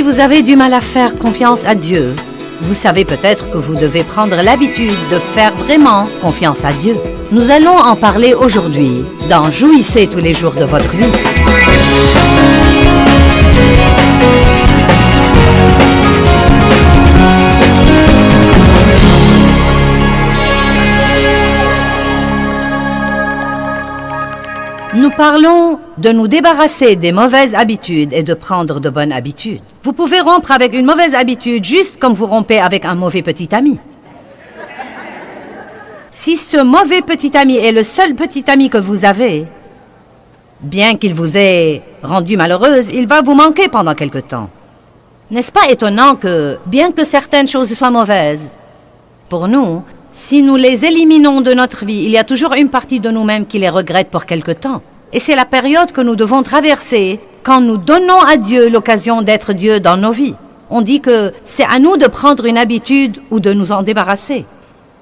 si vous avez du mal à faire confiance à Dieu, vous savez peut-être que vous devez prendre l'habitude de faire vraiment confiance à Dieu. Nous allons en parler aujourd'hui dans Jouissez tous les jours de votre vie. Nous parlons de nous débarrasser des mauvaises habitudes et de prendre de bonnes habitudes. Vous pouvez rompre avec une mauvaise habitude juste comme vous rompez avec un mauvais petit ami. Si ce mauvais petit ami est le seul petit ami que vous avez, bien qu'il vous ait rendu malheureuse, il va vous manquer pendant quelque temps. N'est-ce pas étonnant que, bien que certaines choses soient mauvaises, pour nous, si nous les éliminons de notre vie, il y a toujours une partie de nous-mêmes qui les regrette pour quelque temps. Et c'est la période que nous devons traverser quand nous donnons à Dieu l'occasion d'être Dieu dans nos vies. On dit que c'est à nous de prendre une habitude ou de nous en débarrasser.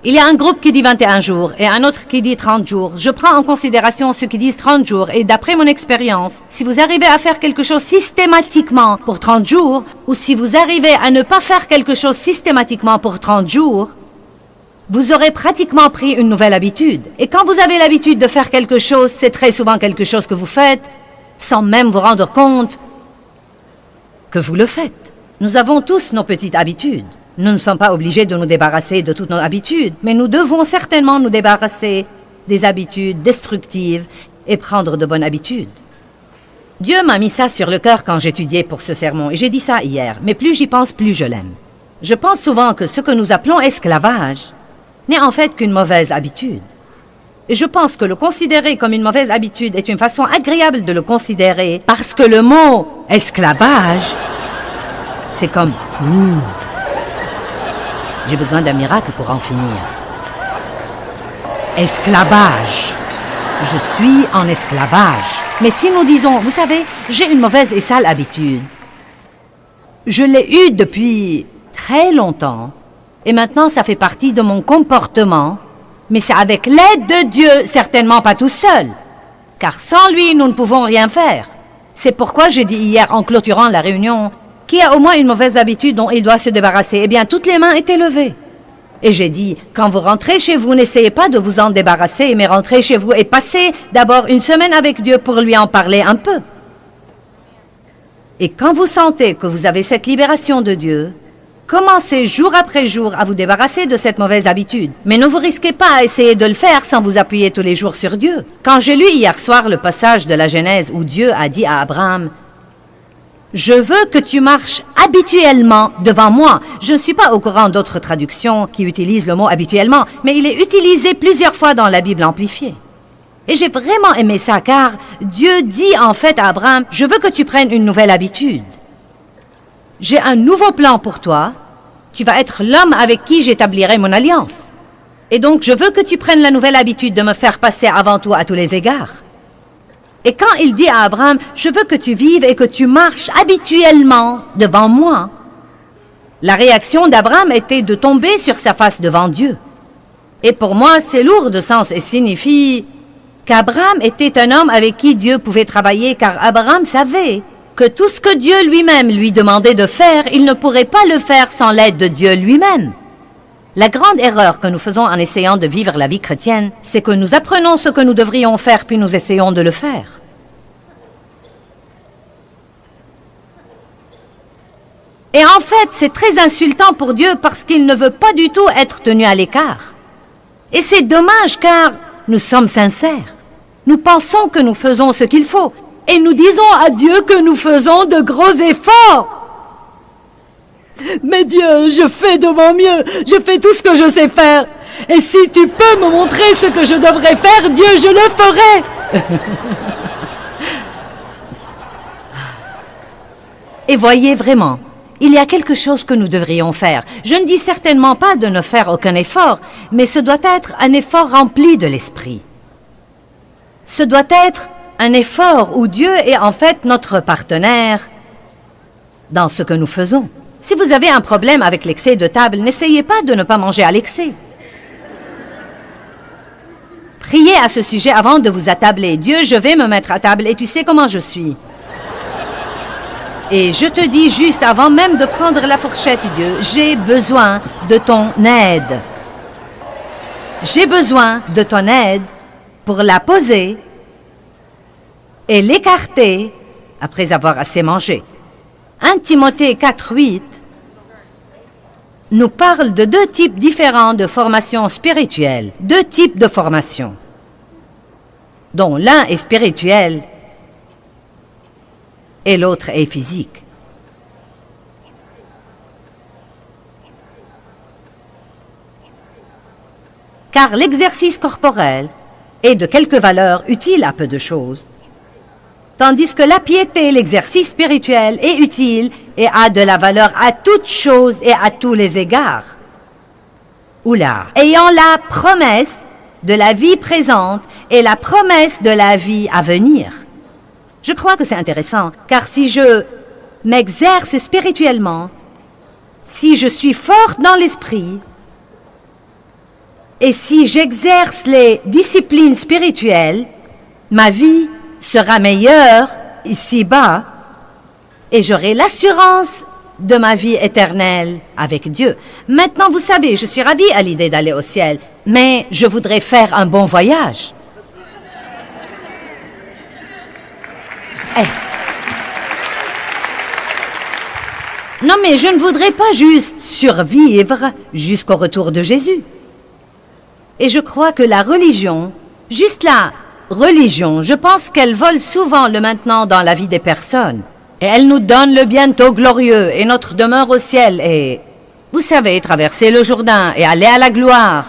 Il y a un groupe qui dit 21 jours et un autre qui dit 30 jours. Je prends en considération ceux qui disent 30 jours et d'après mon expérience, si vous arrivez à faire quelque chose systématiquement pour 30 jours ou si vous arrivez à ne pas faire quelque chose systématiquement pour 30 jours, vous aurez pratiquement pris une nouvelle habitude. Et quand vous avez l'habitude de faire quelque chose, c'est très souvent quelque chose que vous faites sans même vous rendre compte que vous le faites. Nous avons tous nos petites habitudes. Nous ne sommes pas obligés de nous débarrasser de toutes nos habitudes, mais nous devons certainement nous débarrasser des habitudes destructives et prendre de bonnes habitudes. Dieu m'a mis ça sur le cœur quand j'étudiais pour ce sermon, et j'ai dit ça hier, mais plus j'y pense, plus je l'aime. Je pense souvent que ce que nous appelons esclavage n'est en fait qu'une mauvaise habitude. Et je pense que le considérer comme une mauvaise habitude est une façon agréable de le considérer parce que le mot esclavage, c'est comme j'ai besoin d'un miracle pour en finir. Esclavage. Je suis en esclavage. Mais si nous disons, vous savez, j'ai une mauvaise et sale habitude. Je l'ai eue depuis très longtemps. Et maintenant, ça fait partie de mon comportement. Mais c'est avec l'aide de Dieu, certainement pas tout seul. Car sans lui, nous ne pouvons rien faire. C'est pourquoi j'ai dit hier, en clôturant la réunion, qui a au moins une mauvaise habitude dont il doit se débarrasser. Eh bien, toutes les mains étaient levées. Et j'ai dit, quand vous rentrez chez vous, n'essayez pas de vous en débarrasser, mais rentrez chez vous et passez d'abord une semaine avec Dieu pour lui en parler un peu. Et quand vous sentez que vous avez cette libération de Dieu, commencez jour après jour à vous débarrasser de cette mauvaise habitude. Mais ne vous risquez pas à essayer de le faire sans vous appuyer tous les jours sur Dieu. Quand j'ai lu hier soir le passage de la Genèse où Dieu a dit à Abraham, « Je veux que tu marches habituellement devant moi. » Je ne suis pas au courant d'autres traductions qui utilisent le mot « habituellement », mais il est utilisé plusieurs fois dans la Bible amplifiée. Et j'ai vraiment aimé ça car Dieu dit en fait à Abraham, « Je veux que tu prennes une nouvelle habitude. J'ai un nouveau plan pour toi. Tu vas être l'homme avec qui j'établirai mon alliance. Et donc, je veux que tu prennes la nouvelle habitude de me faire passer avant toi à tous les égards. » Et quand il dit à Abraham, « Je veux que tu vives et que tu marches habituellement devant moi », la réaction d'Abraham était de tomber sur sa face devant Dieu. Et pour moi, c'est lourd de sens et signifie qu'Abraham était un homme avec qui Dieu pouvait travailler, car Abraham savait que tout ce que Dieu lui-même lui demandait de faire, il ne pourrait pas le faire sans l'aide de Dieu lui-même. La grande erreur que nous faisons en essayant de vivre la vie chrétienne, c'est que nous apprenons ce que nous devrions faire, puis nous essayons de le faire. Et en fait, c'est très insultant pour Dieu parce qu'il ne veut pas du tout être tenu à l'écart. Et c'est dommage car nous sommes sincères. Nous pensons que nous faisons ce qu'il faut. Et nous disons à Dieu que nous faisons de gros efforts. Mais Dieu, je fais de mon mieux, je fais tout ce que je sais faire. Et si tu peux me montrer ce que je devrais faire, Dieu, je le ferai. Et voyez vraiment, il y a quelque chose que nous devrions faire. Je ne dis certainement pas de ne faire aucun effort, mais ce doit être un effort rempli de l'esprit. Ce doit être un effort où Dieu est en fait notre partenaire dans ce que nous faisons. Si vous avez un problème avec l'excès de table, n'essayez pas de ne pas manger à l'excès. Priez à ce sujet avant de vous attabler. Dieu, je vais me mettre à table et tu sais comment je suis. Et je te dis juste avant même de prendre la fourchette, Dieu, j'ai besoin de ton aide. J'ai besoin de ton aide pour la poser et l'écarter après avoir assez mangé. 1 Timothée 4:8 nous parle de 2 types différents de formation spirituelle. 2 types de formation, dont l'un est spirituel et l'autre est physique. Car l'exercice corporel est de quelque valeur utile à peu de choses, tandis que la piété, l'exercice spirituel, est utile et a de la valeur à toutes choses et à tous les égards. Oula! Ayant la promesse de la vie présente et la promesse de la vie à venir. Je crois que c'est intéressant, car si je m'exerce spirituellement, si je suis forte dans l'esprit, et si j'exerce les disciplines spirituelles, ma vie sera meilleure ici-bas et j'aurai l'assurance de ma vie éternelle avec Dieu. Maintenant, vous savez, je suis ravie à l'idée d'aller au ciel, mais je voudrais faire un bon voyage. Non, mais je ne voudrais pas juste survivre jusqu'au retour de Jésus. Et je crois que la religion, juste la religion, je pense qu'elle vole souvent le maintenant dans la vie des personnes. Et elle nous donne le bientôt glorieux et notre demeure au ciel et, vous savez, traverser le Jourdain et aller à la gloire.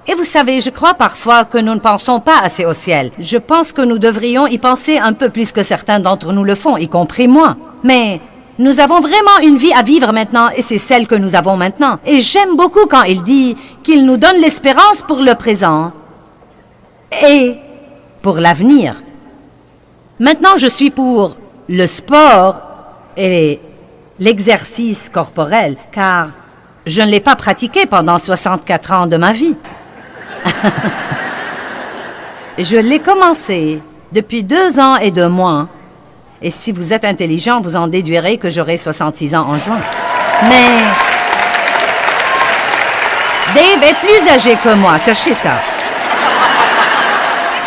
Et vous savez, je crois parfois que nous ne pensons pas assez au ciel. Je pense que nous devrions y penser un peu plus que certains d'entre nous le font, y compris moi. Mais nous avons vraiment une vie à vivre maintenant et c'est celle que nous avons maintenant. Et j'aime beaucoup quand il dit qu'il nous donne l'espérance pour le présent et pour l'avenir. Maintenant, je suis pour le sport et l'exercice corporel, car je ne l'ai pas pratiqué pendant 64 ans de ma vie. Je l'ai commencé depuis 2 ans et 2 mois. Et si vous êtes intelligent, vous en déduirez que j'aurai 66 ans en juin. Mais Dave est plus âgé que moi, sachez ça.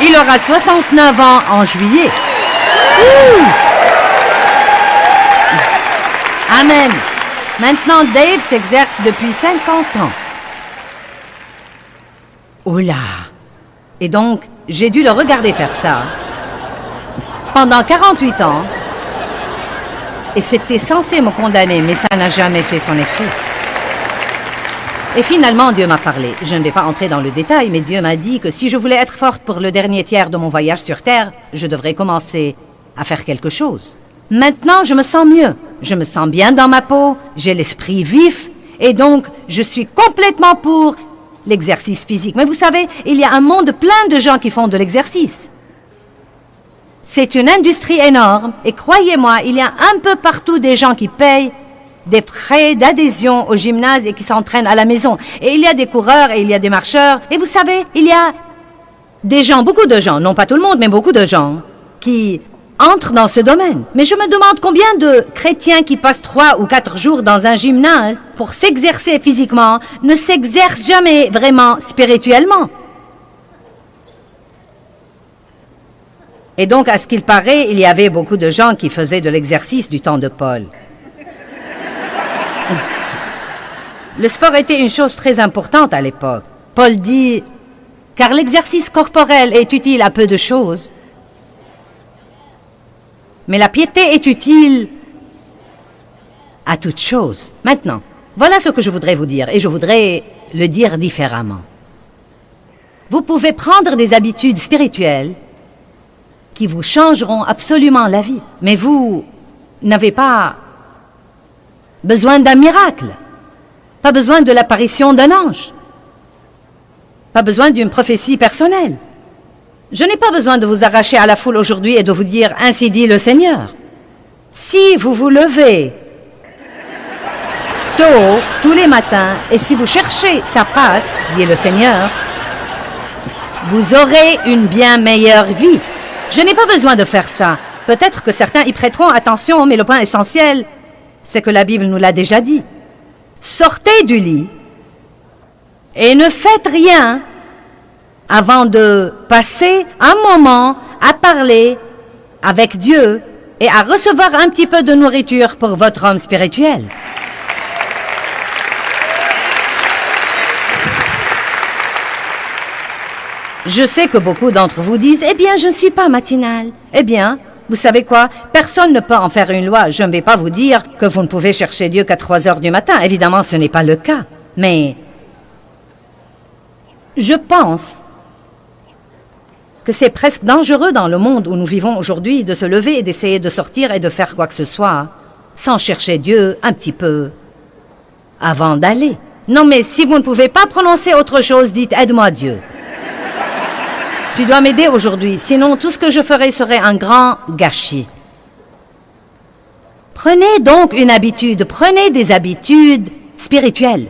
Il aura 69 ans en juillet. Ouh! Amen. Maintenant, Dave s'exerce depuis 50 ans. Oula! Et donc, j'ai dû le regarder faire ça pendant 48 ans. Et c'était censé me condamner, mais ça n'a jamais fait son effet. Et finalement, Dieu m'a parlé. Je ne vais pas entrer dans le détail, mais Dieu m'a dit que si je voulais être forte pour le dernier tiers de mon voyage sur Terre, je devrais commencer à faire quelque chose. Maintenant, je me sens mieux. Je me sens bien dans ma peau, j'ai l'esprit vif, et donc je suis complètement pour l'exercice physique. Mais vous savez, il y a un monde plein de gens qui font de l'exercice. C'est une industrie énorme, et croyez-moi, il y a un peu partout des gens qui payent des frais d'adhésion au gymnase et qui s'entraînent à la maison. Et il y a des coureurs et il y a des marcheurs. Et vous savez, il y a des gens, beaucoup de gens, non pas tout le monde, mais beaucoup de gens, qui entrent dans ce domaine. Mais je me demande combien de chrétiens qui passent 3 ou 4 jours dans un gymnase pour s'exercer physiquement ne s'exercent jamais vraiment spirituellement. Et donc, à ce qu'il paraît, il y avait beaucoup de gens qui faisaient de l'exercice du temps de Paul. Le sport était une chose très importante à l'époque. Paul dit, car l'exercice corporel est utile à peu de choses, mais la piété est utile à toutes choses. Maintenant, voilà ce que je voudrais vous dire, et je voudrais le dire différemment. Vous pouvez prendre des habitudes spirituelles qui vous changeront absolument la vie, mais vous n'avez pas besoin d'un miracle, pas besoin de l'apparition d'un ange, pas besoin d'une prophétie personnelle. Je n'ai pas besoin de vous arracher à la foule aujourd'hui et de vous dire « Ainsi dit le Seigneur ». Si vous vous levez tôt, tous les matins, et si vous cherchez sa face, dit le Seigneur, vous aurez une bien meilleure vie. Je n'ai pas besoin de faire ça. Peut-être que certains y prêteront attention, mais le point essentiel, c'est que la Bible nous l'a déjà dit. Sortez du lit et ne faites rien avant de passer un moment à parler avec Dieu et à recevoir un petit peu de nourriture pour votre homme spirituel. Je sais que beaucoup d'entre vous disent « Eh bien, je ne suis pas matinale. » Eh bien, vous savez quoi? Personne ne peut en faire une loi. Je ne vais pas vous dire que vous ne pouvez chercher Dieu qu'à 3 heures du matin. Évidemment, ce n'est pas le cas. Mais je pense que c'est presque dangereux dans le monde où nous vivons aujourd'hui de se lever et d'essayer de sortir et de faire quoi que ce soit sans chercher Dieu un petit peu avant d'aller. Non, mais si vous ne pouvez pas prononcer autre chose, dites « Aide-moi Dieu ». Tu dois m'aider aujourd'hui, sinon tout ce que je ferai serait un grand gâchis. Prenez donc une habitude, prenez des habitudes spirituelles.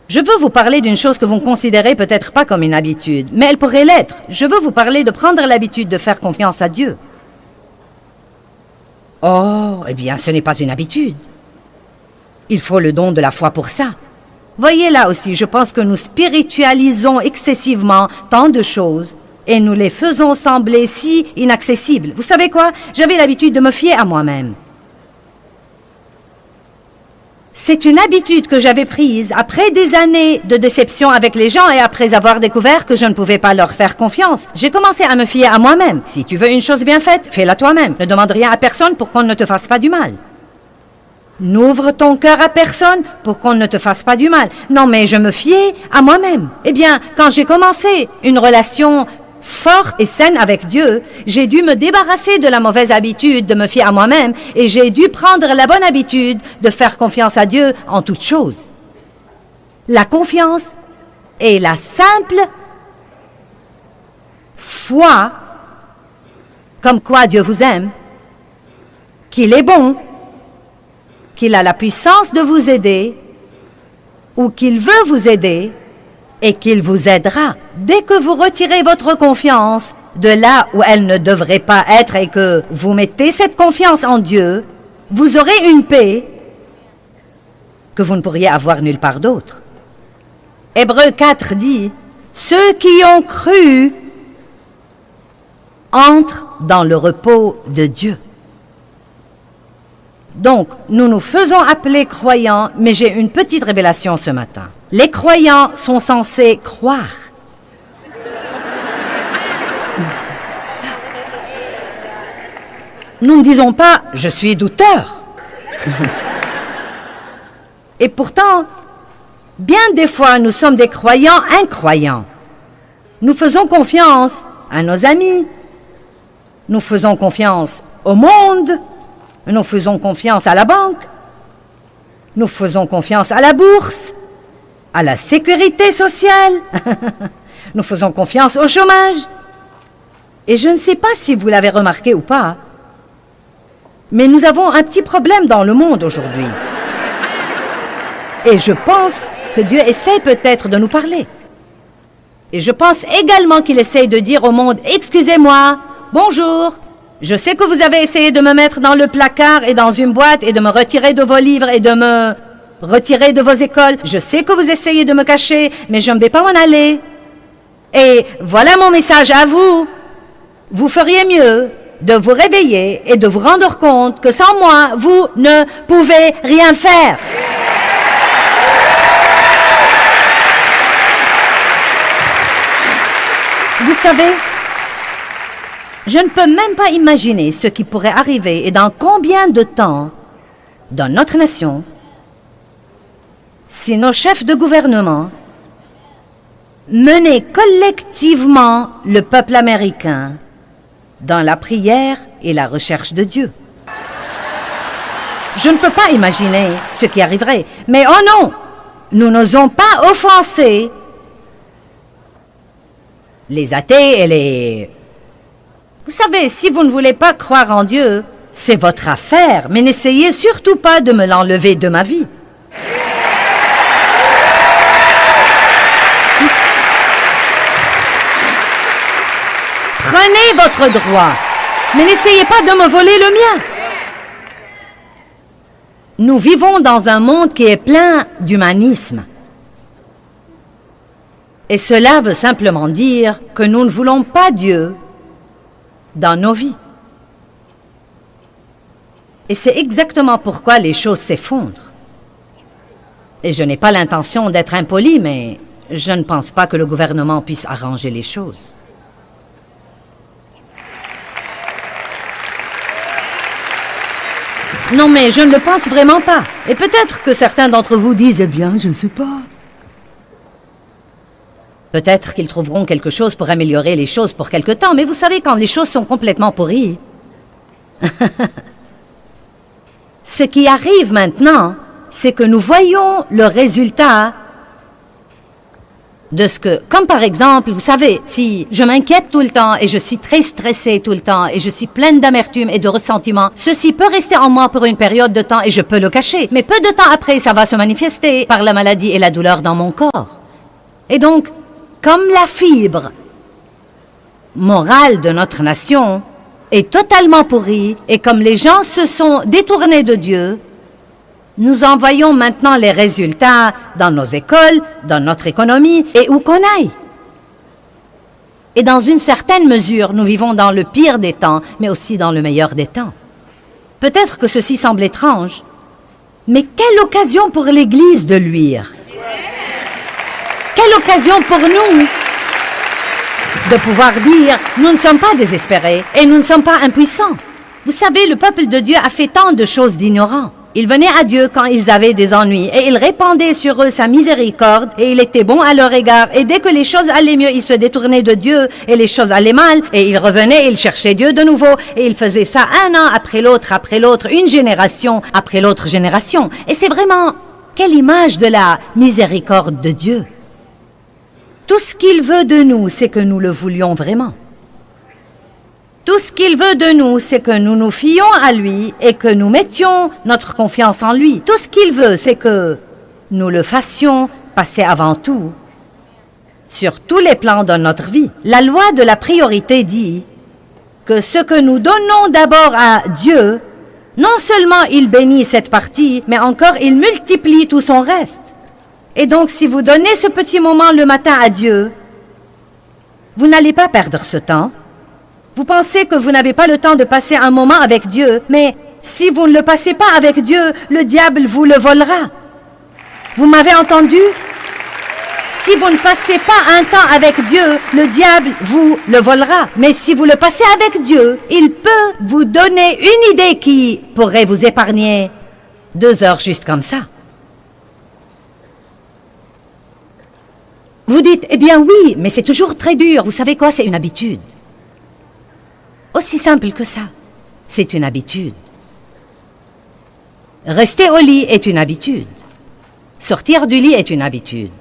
Je veux vous parler d'une chose que vous ne considérez peut-être pas comme une habitude, mais elle pourrait l'être. Je veux vous parler de prendre l'habitude de faire confiance à Dieu. Oh, eh bien, ce n'est pas une habitude. Il faut le don de la foi pour ça. Voyez là aussi, je pense que nous spiritualisons excessivement tant de choses et nous les faisons sembler si inaccessibles. Vous savez quoi? J'avais l'habitude de me fier à moi-même. C'est une habitude que j'avais prise après des années de déception avec les gens et après avoir découvert que je ne pouvais pas leur faire confiance. J'ai commencé à me fier à moi-même. Si tu veux une chose bien faite, fais-la toi-même. Ne demande rien à personne pour qu'on ne te fasse pas du mal. N'ouvre ton cœur à personne pour qu'on ne te fasse pas du mal. Non, mais je me fiais à moi-même. Eh bien, quand j'ai commencé une relation forte et saine avec Dieu, j'ai dû me débarrasser de la mauvaise habitude de me fier à moi-même et j'ai dû prendre la bonne habitude de faire confiance à Dieu en toutes choses. La confiance est la simple foi, comme quoi Dieu vous aime, qu'il est bon, qu'il a la puissance de vous aider, ou qu'il veut vous aider, et qu'il vous aidera. Dès que vous retirez votre confiance de là où elle ne devrait pas être et que vous mettez cette confiance en Dieu, vous aurez une paix que vous ne pourriez avoir nulle part d'autre. Hébreux 4 dit, « Ceux qui ont cru entrent dans le repos de Dieu. » Donc, nous nous faisons appeler croyants, mais j'ai une petite révélation ce matin. Les croyants sont censés croire. Nous ne disons pas « je suis douteur ». Et pourtant, bien des fois, nous sommes des croyants incroyants. Nous faisons confiance à nos amis, nous faisons confiance au monde, nous faisons confiance à la banque, nous faisons confiance à la bourse, à la sécurité sociale, nous faisons confiance au chômage. Et je ne sais pas si vous l'avez remarqué ou pas, mais nous avons un petit problème dans le monde aujourd'hui. Et je pense que Dieu essaie peut-être de nous parler. Et je pense également qu'il essaie de dire au monde, « Excusez-moi, bonjour, je sais que vous avez essayé de me mettre dans le placard et dans une boîte et de me retirer de vos livres et de me retirer de vos écoles. Je sais que vous essayez de me cacher, mais je ne vais pas m'en aller. Et voilà mon message à vous. Vous feriez mieux de vous réveiller et de vous rendre compte que sans moi, vous ne pouvez rien faire. » Vous savez, je ne peux même pas imaginer ce qui pourrait arriver et dans combien de temps dans notre nation si nos chefs de gouvernement menaient collectivement le peuple américain dans la prière et la recherche de Dieu. Je ne peux pas imaginer ce qui arriverait. Mais oh non, nous n'osons pas offenser les athées et les... Vous savez, si vous ne voulez pas croire en Dieu, c'est votre affaire, mais n'essayez surtout pas de me l'enlever de ma vie. Prenez votre droit. Mais n'essayez pas de me voler le mien. Nous vivons dans un monde qui est plein d'humanisme. Et cela veut simplement dire que nous ne voulons pas Dieu dans nos vies. Et c'est exactement pourquoi les choses s'effondrent. Et je n'ai pas l'intention d'être impoli, mais je ne pense pas que le gouvernement puisse arranger les choses. Non, mais je ne le pense vraiment pas. Et peut-être que certains d'entre vous disent, eh bien, je ne sais pas. Peut-être qu'ils trouveront quelque chose pour améliorer les choses pour quelque temps, mais vous savez, quand les choses sont complètement pourries... Ce qui arrive maintenant, c'est que nous voyons le résultat de ce que... Comme par exemple, vous savez, si je m'inquiète tout le temps et je suis très stressée tout le temps et je suis pleine d'amertume et de ressentiment, ceci peut rester en moi pour une période de temps et je peux le cacher. Mais peu de temps après, ça va se manifester par la maladie et la douleur dans mon corps. Et donc, comme la fibre morale de notre nation est totalement pourrie et comme les gens se sont détournés de Dieu, nous en voyons maintenant les résultats dans nos écoles, dans notre économie et où qu'on aille. Et dans une certaine mesure, nous vivons dans le pire des temps, mais aussi dans le meilleur des temps. Peut-être que ceci semble étrange, mais quelle occasion pour l'Église de luire! Quelle occasion pour nous de pouvoir dire, nous ne sommes pas désespérés et nous ne sommes pas impuissants. Vous savez, le peuple de Dieu a fait tant de choses d'ignorants. Ils venaient à Dieu quand ils avaient des ennuis et il répandait sur eux sa miséricorde et il était bon à leur égard. Et dès que les choses allaient mieux, ils se détournaient de Dieu et les choses allaient mal et ils revenaient et ils cherchaient Dieu de nouveau et ils faisaient ça un an après l'autre, une génération après l'autre génération. Et c'est vraiment, quelle image de la miséricorde de Dieu. Tout ce qu'il veut de nous, c'est que nous le voulions vraiment. Tout ce qu'il veut de nous, c'est que nous nous fions à lui et que nous mettions notre confiance en lui. Tout ce qu'il veut, c'est que nous le fassions passer avant tout sur tous les plans de notre vie. La loi de la priorité dit que ce que nous donnons d'abord à Dieu, non seulement il bénit cette partie, mais encore il multiplie tout son reste. Et donc, si vous donnez ce petit moment le matin à Dieu, vous n'allez pas perdre ce temps. Vous pensez que vous n'avez pas le temps de passer un moment avec Dieu, mais si vous ne le passez pas avec Dieu, le diable vous le volera. Vous m'avez entendu? Si vous ne passez pas un temps avec Dieu, le diable vous le volera. Mais si vous le passez avec Dieu, il peut vous donner une idée qui pourrait vous épargner 2 heures juste comme ça. Vous dites, eh bien oui, mais c'est toujours très dur. Vous savez quoi, c'est une habitude. Aussi simple que ça. C'est une habitude. Rester au lit est une habitude. Sortir du lit est une habitude.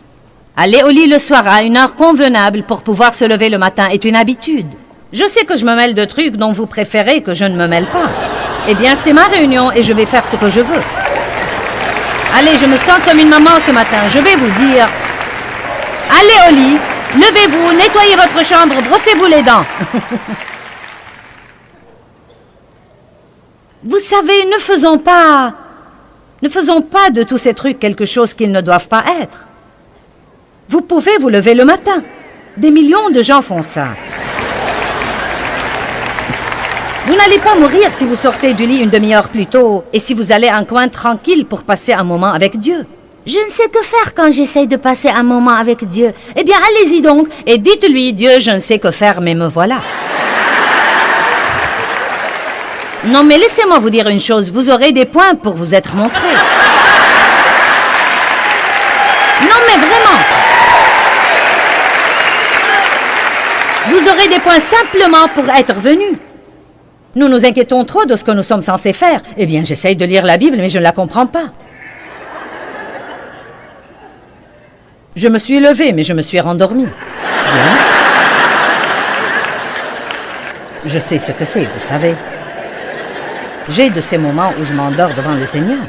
Aller au lit le soir à une heure convenable pour pouvoir se lever le matin est une habitude. Je sais que je me mêle de trucs dont vous préférez que je ne me mêle pas. Eh bien, c'est ma réunion et je vais faire ce que je veux. Allez, je me sens comme une maman ce matin. Je vais vous dire... Allez au lit, levez-vous, nettoyez votre chambre, brossez-vous les dents. Vous savez, ne faisons pas de tous ces trucs quelque chose qu'ils ne doivent pas être. Vous pouvez vous lever le matin. Des millions de gens font ça. Vous n'allez pas mourir si vous sortez du lit une demi-heure plus tôt et si vous allez à un coin tranquille pour passer un moment avec Dieu. Je ne sais que faire quand j'essaye de passer un moment avec Dieu. Eh bien, allez-y donc et dites-lui, Dieu, je ne sais que faire, mais me voilà. Non, mais laissez-moi vous dire une chose, vous aurez des points pour vous être montré. Non, mais vraiment. Vous aurez des points simplement pour être venu. Nous nous inquiétons trop de ce que nous sommes censés faire. Eh bien, j'essaye de lire la Bible, mais je ne la comprends pas. Je me suis levée, mais je me suis rendormie. Bien. Je sais ce que c'est, vous savez. J'ai de ces moments où je m'endors devant le Seigneur.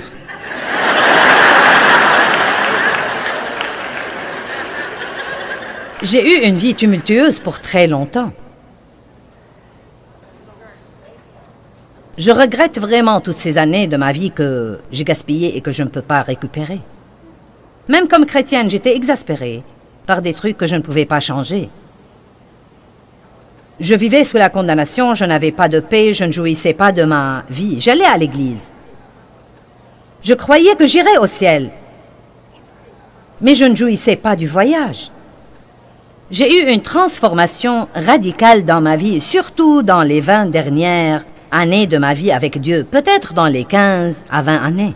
J'ai eu une vie tumultueuse pour très longtemps. Je regrette vraiment toutes ces années de ma vie que j'ai gaspillées et que je ne peux pas récupérer. Même comme chrétienne, j'étais exaspérée par des trucs que je ne pouvais pas changer. Je vivais sous la condamnation, je n'avais pas de paix, je ne jouissais pas de ma vie. J'allais à l'église. Je croyais que j'irais au ciel. Mais je ne jouissais pas du voyage. J'ai eu une transformation radicale dans ma vie, surtout dans les 20 dernières années de ma vie avec Dieu, peut-être dans les 15 à 20 années.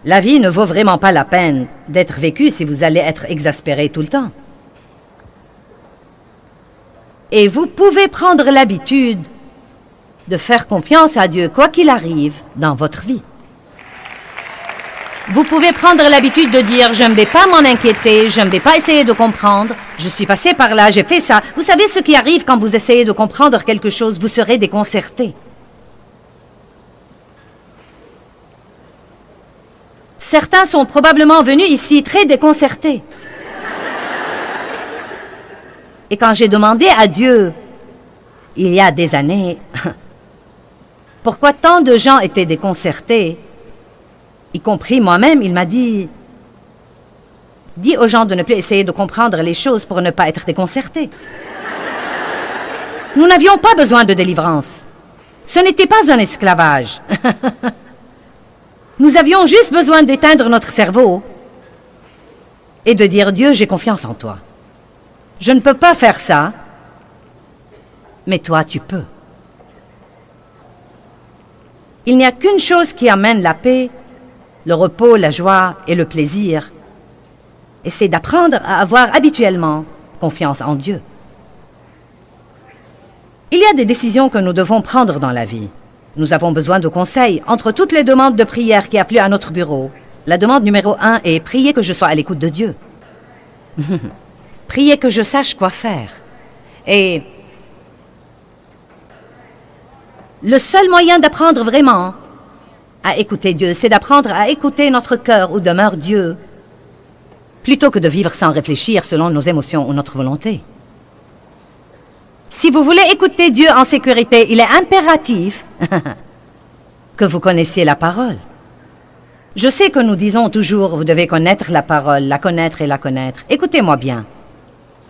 La vie ne vaut vraiment pas la peine d'être vécue si vous allez être exaspéré tout le temps. Et vous pouvez prendre l'habitude de faire confiance à Dieu, quoi qu'il arrive dans votre vie. Vous pouvez prendre l'habitude de dire « je ne vais pas m'en inquiéter, je ne vais pas essayer de comprendre, je suis passé par là, j'ai fait ça ». Vous savez ce qui arrive quand vous essayez de comprendre quelque chose, vous serez déconcerté. Certains sont probablement venus ici très déconcertés. Et quand j'ai demandé à Dieu, il y a des années, pourquoi tant de gens étaient déconcertés, y compris moi-même, il m'a dit, dis aux gens de ne plus essayer de comprendre les choses pour ne pas être déconcertés. Nous n'avions pas besoin de délivrance. Ce n'était pas un esclavage. Nous avions juste besoin d'éteindre notre cerveau et de dire, Dieu, j'ai confiance en toi. Je ne peux pas faire ça, mais toi, tu peux. Il n'y a qu'une chose qui amène la paix, le repos, la joie et le plaisir. Et c'est d'apprendre à avoir habituellement confiance en Dieu. Il y a des décisions que nous devons prendre dans la vie. Nous avons besoin de conseils entre toutes les demandes de prière qui affluent à notre bureau. La demande numéro 1 est « Priez que je sois à l'écoute de Dieu ». Priez que je sache quoi faire. Et le seul moyen d'apprendre vraiment à écouter Dieu, c'est d'apprendre à écouter notre cœur où demeure Dieu, plutôt que de vivre sans réfléchir selon nos émotions ou notre volonté. Si vous voulez écouter Dieu en sécurité, il est impératif que vous connaissiez la parole. Je sais que nous disons toujours, vous devez connaître la parole, la connaître et la connaître. Écoutez-moi bien.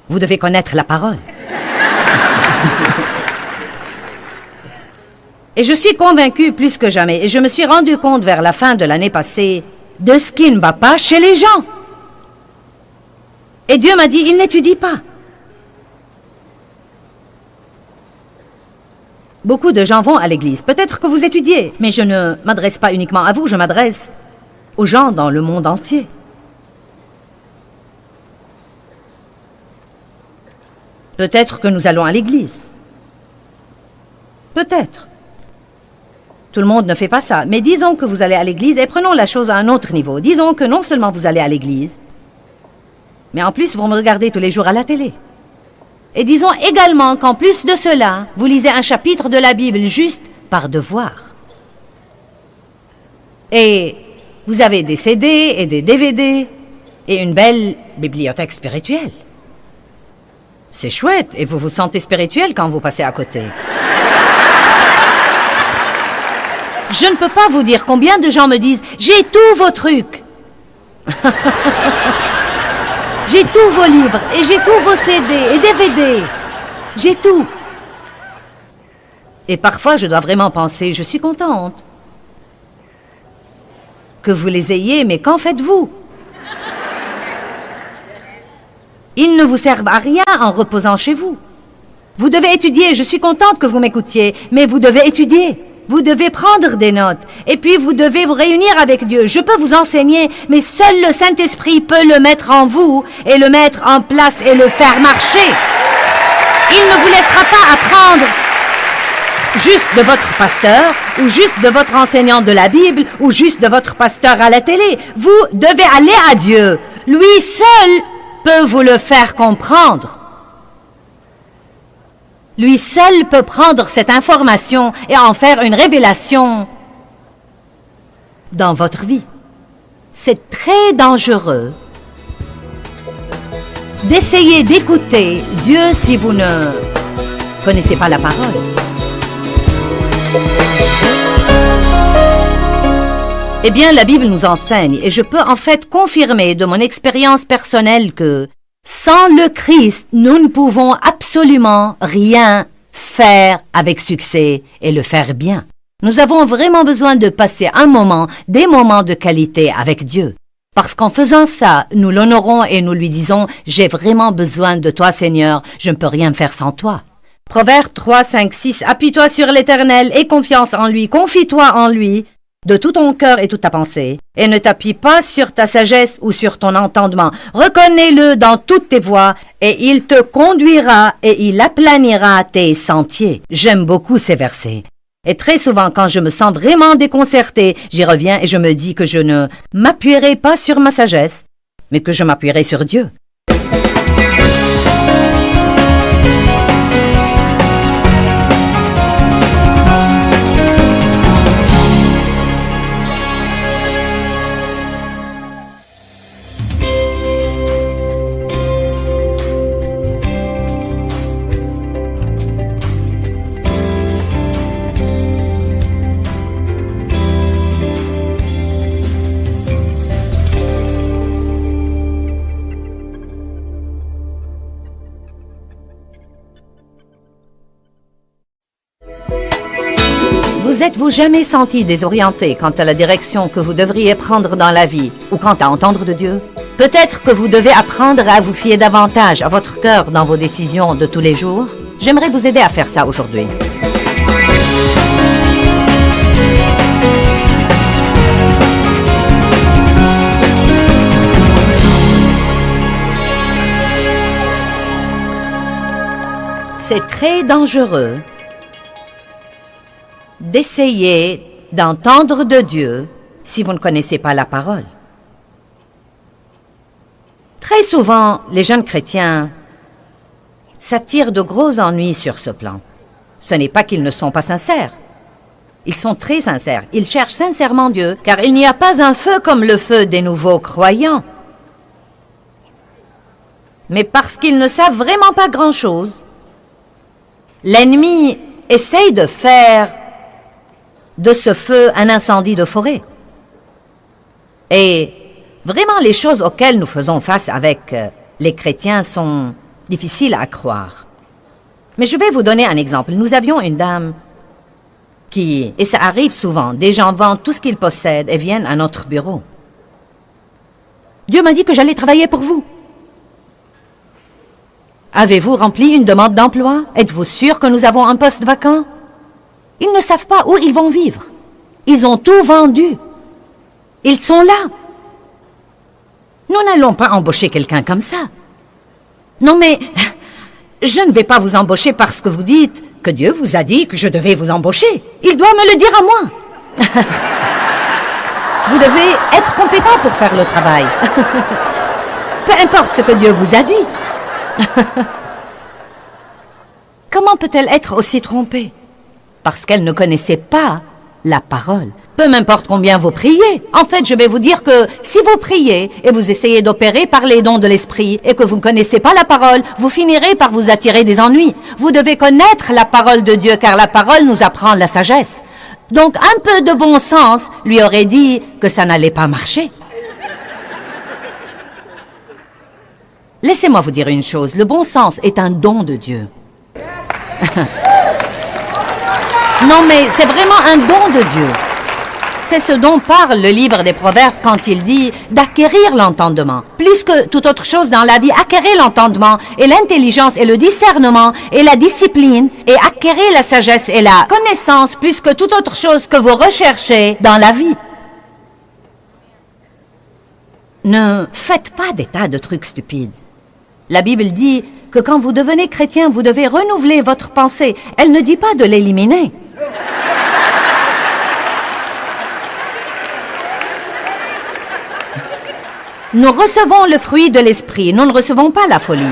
Vous devez connaître la parole. Et je suis convaincue plus que jamais, et je me suis rendu compte vers la fin de l'année passée, de ce qui ne va pas chez les gens. Et Dieu m'a dit, ils n'étudient pas. Beaucoup de gens vont à l'église. Peut-être que vous étudiez, mais je ne m'adresse pas uniquement à vous, je m'adresse aux gens dans le monde entier. Peut-être que nous allons à l'église. Peut-être. Tout le monde ne fait pas ça. Mais disons que vous allez à l'église et prenons la chose à un autre niveau. Disons que non seulement vous allez à l'église, mais en plus vous me regardez tous les jours à la télé. Et disons également qu'en plus de cela, vous lisez un chapitre de la Bible juste par devoir. Et vous avez des CD et des DVD et une belle bibliothèque spirituelle. C'est chouette et vous vous sentez spirituel quand vous passez à côté. Je ne peux pas vous dire combien de gens me disent « J'ai tous vos trucs !» J'ai tous vos livres, et j'ai tous vos CD et DVD. J'ai tout. Et parfois, je dois vraiment penser, je suis contente que vous les ayez, mais qu'en faites-vous? Ils ne vous servent à rien en reposant chez vous. Vous devez étudier, je suis contente que vous m'écoutiez, mais vous devez étudier. Vous devez prendre des notes, et puis vous devez vous réunir avec Dieu. Je peux vous enseigner, mais seul le Saint-Esprit peut le mettre en vous, et le mettre en place et le faire marcher. Il ne vous laissera pas apprendre juste de votre pasteur, ou juste de votre enseignant de la Bible, ou juste de votre pasteur à la télé. Vous devez aller à Dieu. Lui seul peut vous le faire comprendre. Lui seul peut prendre cette information et en faire une révélation dans votre vie. C'est très dangereux d'essayer d'écouter Dieu si vous ne connaissez pas la parole. Eh bien, la Bible nous enseigne, et je peux en fait confirmer de mon expérience personnelle que sans le Christ, nous ne pouvons absolument rien faire avec succès et le faire bien. Nous avons vraiment besoin de passer des moments de qualité avec Dieu. Parce qu'en faisant ça, nous l'honorons et nous lui disons « J'ai vraiment besoin de toi, Seigneur, je ne peux rien faire sans toi. » Proverbe 3, 5, 6. Appuie-toi sur l'Éternel et confiance en lui, confie-toi en lui de tout ton cœur et toute ta pensée, et ne t'appuie pas sur ta sagesse ou sur ton entendement. Reconnais-le dans toutes tes voies, et il te conduira et il aplanira tes sentiers. J'aime beaucoup ces versets. Et très souvent, quand je me sens vraiment déconcertée, j'y reviens et je me dis que je ne m'appuierai pas sur ma sagesse, mais que je m'appuierai sur Dieu. Vous êtes-vous jamais senti désorienté quant à la direction que vous devriez prendre dans la vie ou quant à entendre de Dieu? Peut-être que vous devez apprendre à vous fier davantage à votre cœur dans vos décisions de tous les jours. J'aimerais vous aider à faire ça aujourd'hui. C'est très dangereux d'essayer d'entendre de Dieu si vous ne connaissez pas la parole. Très souvent, les jeunes chrétiens s'attirent de gros ennuis sur ce plan. Ce n'est pas qu'ils ne sont pas sincères. Ils sont très sincères. Ils cherchent sincèrement Dieu, car il n'y a pas un feu comme le feu des nouveaux croyants. Mais parce qu'ils ne savent vraiment pas grand-chose, l'ennemi essaye de faire de ce feu un incendie de forêt. Et vraiment, les choses auxquelles nous faisons face avec les chrétiens sont difficiles à croire. Mais je vais vous donner un exemple. Nous avions une dame qui, et ça arrive souvent, des gens vendent tout ce qu'ils possèdent et viennent à notre bureau. Dieu m'a dit que j'allais travailler pour vous. Avez-vous rempli une demande d'emploi? Êtes-vous sûr que nous avons un poste vacant? Ils ne savent pas où ils vont vivre. Ils ont tout vendu. Ils sont là. Nous n'allons pas embaucher quelqu'un comme ça. Non, mais je ne vais pas vous embaucher parce que vous dites que Dieu vous a dit que je devais vous embaucher. Il doit me le dire à moi. Vous devez être compétent pour faire le travail. Peu importe ce que Dieu vous a dit. Comment peut-elle être aussi trompée? Parce qu'elle ne connaissait pas la parole. Peu m'importe combien vous priez. En fait, je vais vous dire que si vous priez et vous essayez d'opérer par les dons de l'esprit et que vous ne connaissez pas la parole, vous finirez par vous attirer des ennuis. Vous devez connaître la parole de Dieu, car la parole nous apprend la sagesse. Donc, un peu de bon sens lui aurait dit que ça n'allait pas marcher. Laissez-moi vous dire une chose, le bon sens est un don de Dieu. Non, mais c'est vraiment un don de Dieu. C'est ce dont parle le livre des Proverbes quand il dit d'acquérir l'entendement. Plus que toute autre chose dans la vie, acquérir l'entendement et l'intelligence et le discernement et la discipline et acquérir la sagesse et la connaissance plus que toute autre chose que vous recherchez dans la vie. Ne faites pas des tas de trucs stupides. La Bible dit que quand vous devenez chrétien, vous devez renouveler votre pensée. Elle ne dit pas de l'éliminer. Nous recevons le fruit de l'esprit, nous ne recevons pas la folie.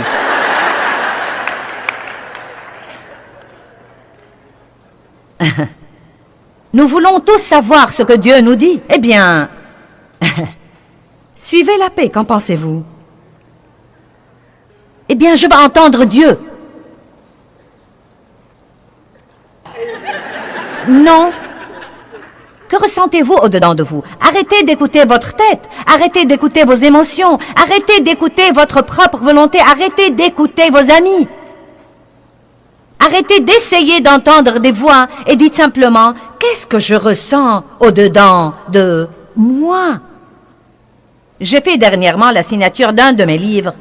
Nous voulons tous savoir ce que Dieu nous dit. Eh bien, suivez la paix, qu'en pensez-vous? Eh bien, je vais entendre Dieu. Non, Que ressentez-vous au-dedans de vous? Arrêtez d'écouter votre tête, arrêtez d'écouter vos émotions, arrêtez d'écouter votre propre volonté, arrêtez d'écouter vos amis. Arrêtez d'essayer d'entendre des voix et dites simplement « Qu'est-ce que je ressens au-dedans de moi ?» J'ai fait dernièrement la signature d'un de mes livres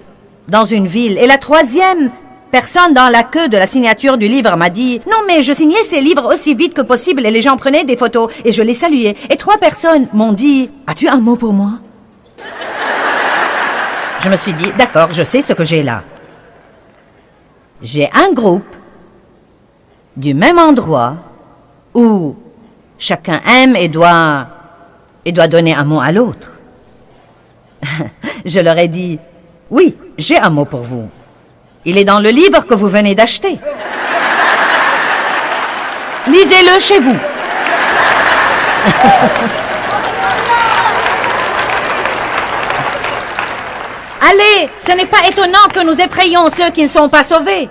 dans une ville et la troisième personne dans la queue de la signature du livre m'a dit « Non, mais je signais ces livres aussi vite que possible et les gens prenaient des photos et je les saluais. » Et 3 personnes m'ont dit « As-tu un mot pour moi ?» Je me suis dit « D'accord, je sais ce que j'ai là. J'ai un groupe du même endroit où chacun aime et doit donner un mot à l'autre. » Je leur ai dit « Oui, j'ai un mot pour vous. Il est dans le livre que vous venez d'acheter. Lisez-le chez vous. » Allez, ce n'est pas étonnant que nous effrayions ceux qui ne sont pas sauvés.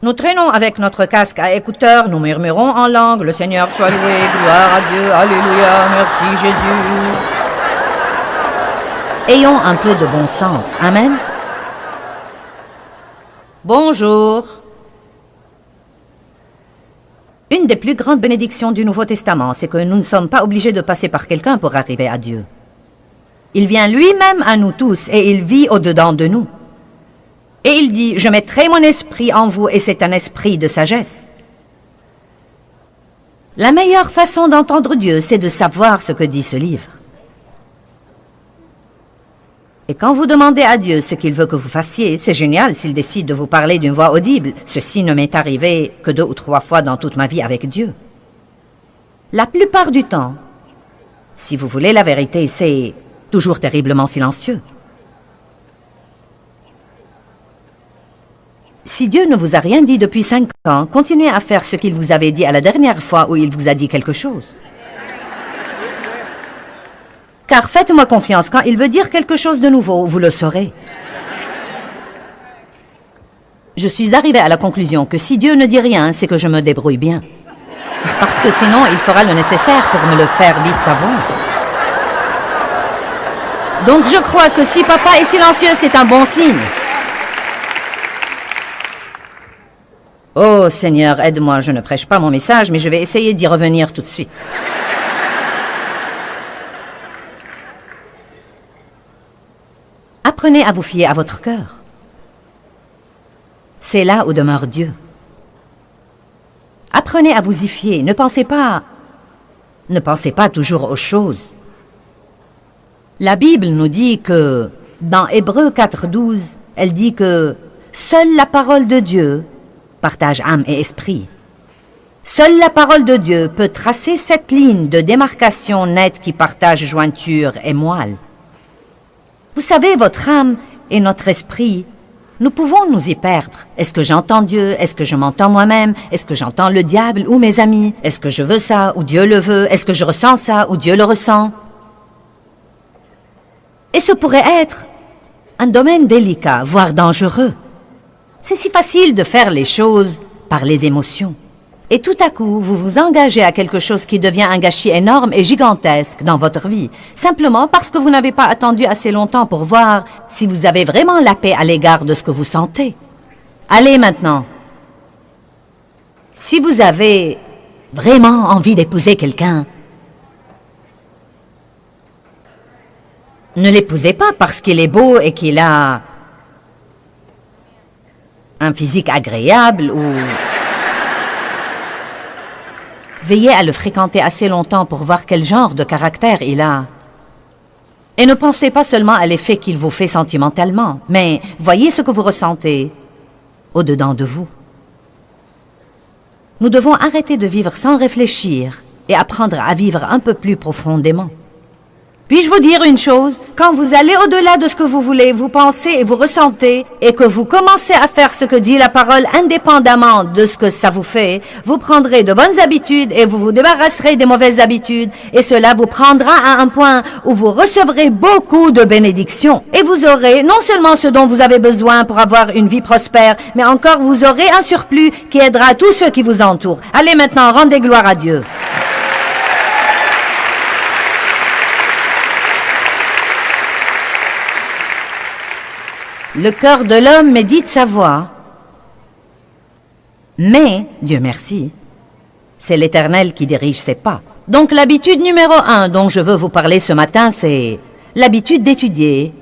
Nous traînons avec notre casque à écouteurs, nous murmurons en langue, le Seigneur soit loué, gloire à Dieu, alléluia, merci Jésus. Ayons un peu de bon sens, amen. Bonjour. Une des plus grandes bénédictions du Nouveau Testament, c'est que nous ne sommes pas obligés de passer par quelqu'un pour arriver à Dieu. Il vient lui-même à nous tous et il vit au-dedans de nous. Et il dit, je mettrai mon esprit en vous et c'est un esprit de sagesse. La meilleure façon d'entendre Dieu, c'est de savoir ce que dit ce livre. Et quand vous demandez à Dieu ce qu'il veut que vous fassiez, c'est génial s'il décide de vous parler d'une voix audible. Ceci ne m'est arrivé que 2 ou 3 fois dans toute ma vie avec Dieu. La plupart du temps, si vous voulez la vérité, c'est toujours terriblement silencieux. Si Dieu ne vous a rien dit depuis 5 ans, continuez à faire ce qu'il vous avait dit à la dernière fois où il vous a dit quelque chose. Car faites-moi confiance, quand il veut dire quelque chose de nouveau, vous le saurez. Je suis arrivée à la conclusion que si Dieu ne dit rien, c'est que je me débrouille bien. Parce que sinon, il fera le nécessaire pour me le faire vite savoir. Donc je crois que si papa est silencieux, c'est un bon signe. Oh Seigneur, aide-moi, je ne prêche pas mon message, mais je vais essayer d'y revenir tout de suite. Apprenez à vous fier à votre cœur. C'est là où demeure Dieu. Apprenez à vous y fier. Ne pensez pas toujours aux choses. La Bible nous dit que, dans Hébreux 4:12, elle dit que seule la parole de Dieu partage âme et esprit. Seule la parole de Dieu peut tracer cette ligne de démarcation nette qui partage jointure et moelle. Vous savez, votre âme et notre esprit, nous pouvons nous y perdre. Est-ce que j'entends Dieu? Est-ce que je m'entends moi-même? Est-ce que j'entends le diable ou mes amis? Est-ce que je veux ça ou Dieu le veut? Est-ce que je ressens ça ou Dieu le ressent? Et ce pourrait être un domaine délicat, voire dangereux. C'est si facile de faire les choses par les émotions. Et tout à coup, vous vous engagez à quelque chose qui devient un gâchis énorme et gigantesque dans votre vie, simplement parce que vous n'avez pas attendu assez longtemps pour voir si vous avez vraiment la paix à l'égard de ce que vous sentez. Allez maintenant. Si vous avez vraiment envie d'épouser quelqu'un, ne l'épousez pas parce qu'il est beau et qu'il a un physique agréable ou... Veillez à le fréquenter assez longtemps pour voir quel genre de caractère il a. Et ne pensez pas seulement à l'effet qu'il vous fait sentimentalement, mais voyez ce que vous ressentez au-dedans de vous. Nous devons arrêter de vivre sans réfléchir et apprendre à vivre un peu plus profondément. Puis-je vous dire une chose? Quand vous allez au-delà de ce que vous voulez, vous pensez et vous ressentez, et que vous commencez à faire ce que dit la parole indépendamment de ce que ça vous fait, vous prendrez de bonnes habitudes et vous vous débarrasserez des mauvaises habitudes, et cela vous prendra à un point où vous recevrez beaucoup de bénédictions. Et vous aurez non seulement ce dont vous avez besoin pour avoir une vie prospère, mais encore vous aurez un surplus qui aidera tous ceux qui vous entourent. Allez maintenant, rendez gloire à Dieu. Le cœur de l'homme médite sa voie. Mais, Dieu merci, c'est l'Éternel qui dirige ses pas. Donc l'habitude numéro 1 dont je veux vous parler ce matin, c'est l'habitude d'étudier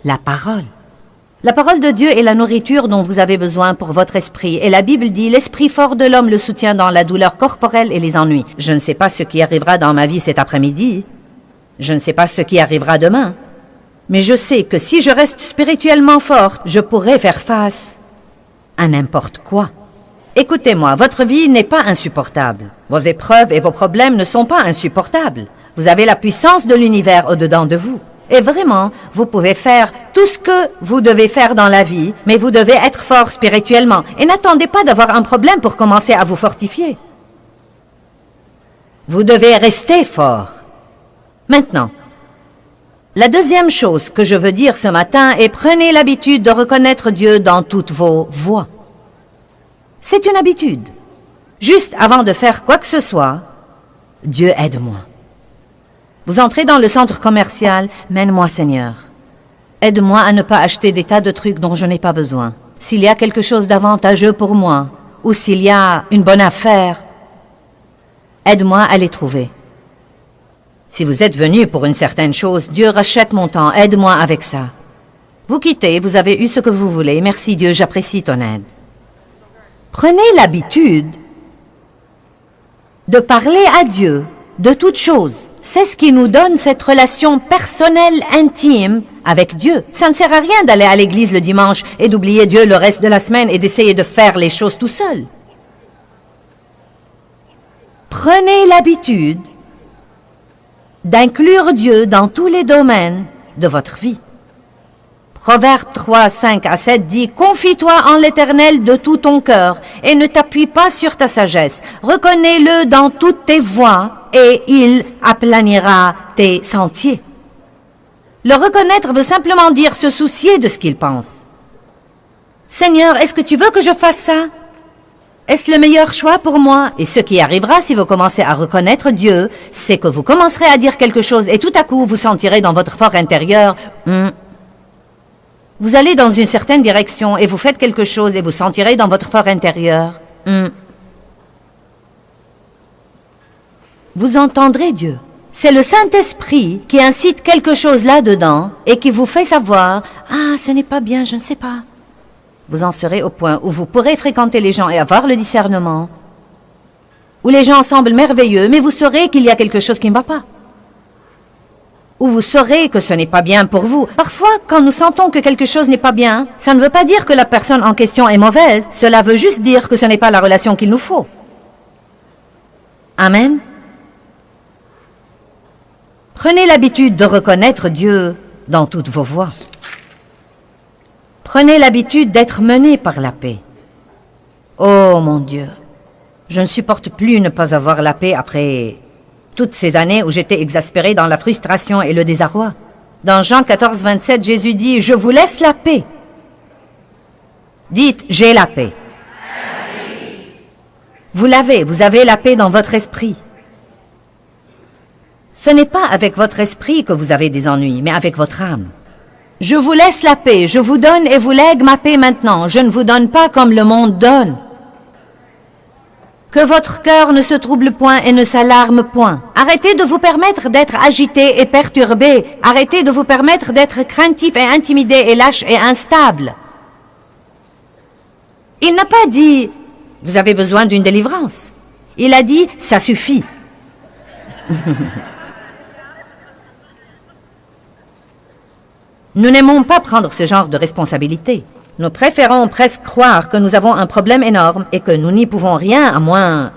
la parole. La parole de Dieu est la nourriture dont vous avez besoin pour votre esprit. Et la Bible dit, l'esprit fort de l'homme le soutient dans la douleur corporelle et les ennuis. Je ne sais pas ce qui arrivera dans ma vie cet après-midi. Je ne sais pas ce qui arrivera demain. Mais je sais que si je reste spirituellement forte, je pourrai faire face à n'importe quoi. Écoutez-moi, votre vie n'est pas insupportable. Vos épreuves et vos problèmes ne sont pas insupportables. Vous avez la puissance de l'univers au-dedans de vous. Et vraiment, vous pouvez faire tout ce que vous devez faire dans la vie, mais vous devez être fort spirituellement. Et n'attendez pas d'avoir un problème pour commencer à vous fortifier. Vous devez rester fort. Maintenant, la deuxième chose que je veux dire ce matin est prenez l'habitude de reconnaître Dieu dans toutes vos voies. C'est une habitude. Juste avant de faire quoi que ce soit, Dieu aide-moi. Vous entrez dans le centre commercial, mène-moi Seigneur. Aide-moi à ne pas acheter des tas de trucs dont je n'ai pas besoin. S'il y a quelque chose d'avantageux pour moi, ou s'il y a une bonne affaire, aide-moi à les trouver. Si vous êtes venu pour une certaine chose, Dieu rachète mon temps, aide-moi avec ça. Vous quittez, vous avez eu ce que vous voulez. Merci Dieu, j'apprécie ton aide. Prenez l'habitude de parler à Dieu de toutes choses. C'est ce qui nous donne cette relation personnelle, intime avec Dieu. Ça ne sert à rien d'aller à l'église le dimanche et d'oublier Dieu le reste de la semaine et d'essayer de faire les choses tout seul. Prenez l'habitude d'inclure Dieu dans tous les domaines de votre vie. Proverbe 3, 5 à 7 dit « Confie-toi en l'Éternel de tout ton cœur et ne t'appuie pas sur ta sagesse. Reconnais-le dans toutes tes voies et il aplanira tes sentiers. » Le reconnaître veut simplement dire se soucier de ce qu'il pense. « Seigneur, est-ce que tu veux que je fasse ça? Est-ce le meilleur choix pour moi? » Et ce qui arrivera si vous commencez à reconnaître Dieu, c'est que vous commencerez à dire quelque chose et tout à coup vous sentirez dans votre fort intérieur vous allez dans une certaine direction et vous faites quelque chose et vous sentirez dans votre fort intérieur vous entendrez Dieu. C'est le Saint-Esprit qui incite quelque chose là-dedans et qui vous fait savoir « Ah, ce n'est pas bien, je ne sais pas. » Vous en serez au point où vous pourrez fréquenter les gens et avoir le discernement, où les gens semblent merveilleux, mais vous saurez qu'il y a quelque chose qui ne va pas. Où vous saurez que ce n'est pas bien pour vous. Parfois, quand nous sentons que quelque chose n'est pas bien, ça ne veut pas dire que la personne en question est mauvaise, cela veut juste dire que ce n'est pas la relation qu'il nous faut. Amen. Prenez l'habitude de reconnaître Dieu dans toutes vos voies. Prenez l'habitude d'être mené par la paix. Oh mon Dieu, je ne supporte plus ne pas avoir la paix après toutes ces années où j'étais exaspéré dans la frustration et le désarroi. Dans Jean 14, 27, Jésus dit « Je vous laisse la paix. » Dites « J'ai la paix. » Vous l'avez, vous avez la paix dans votre esprit. Ce n'est pas avec votre esprit que vous avez des ennuis, mais avec votre âme. Je vous laisse la paix, je vous donne et vous lègue ma paix maintenant. Je ne vous donne pas comme le monde donne. Que votre cœur ne se trouble point et ne s'alarme point. Arrêtez de vous permettre d'être agité et perturbé. Arrêtez de vous permettre d'être craintif et intimidé et lâche et instable. Il n'a pas dit « Vous avez besoin d'une délivrance ». Il a dit « Ça suffit ». Nous n'aimons pas prendre ce genre de responsabilité. Nous préférons presque croire que nous avons un problème énorme et que nous n'y pouvons rien à moins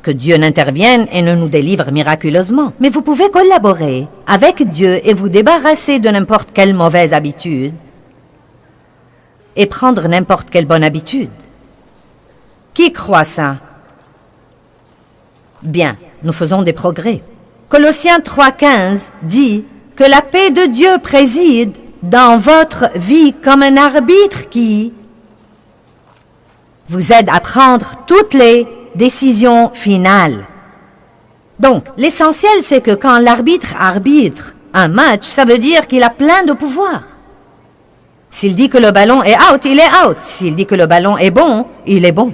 que Dieu n'intervienne et ne nous délivre miraculeusement. Mais vous pouvez collaborer avec Dieu et vous débarrasser de n'importe quelle mauvaise habitude et prendre n'importe quelle bonne habitude. Qui croit ça? Bien, nous faisons des progrès. Colossiens 3,15 dit que la paix de Dieu préside dans votre vie comme un arbitre qui vous aide à prendre toutes les décisions finales. Donc, l'essentiel, c'est que quand l'arbitre arbitre un match, ça veut dire qu'il a plein de pouvoir. S'il dit que le ballon est out, il est out. S'il dit que le ballon est bon, il est bon.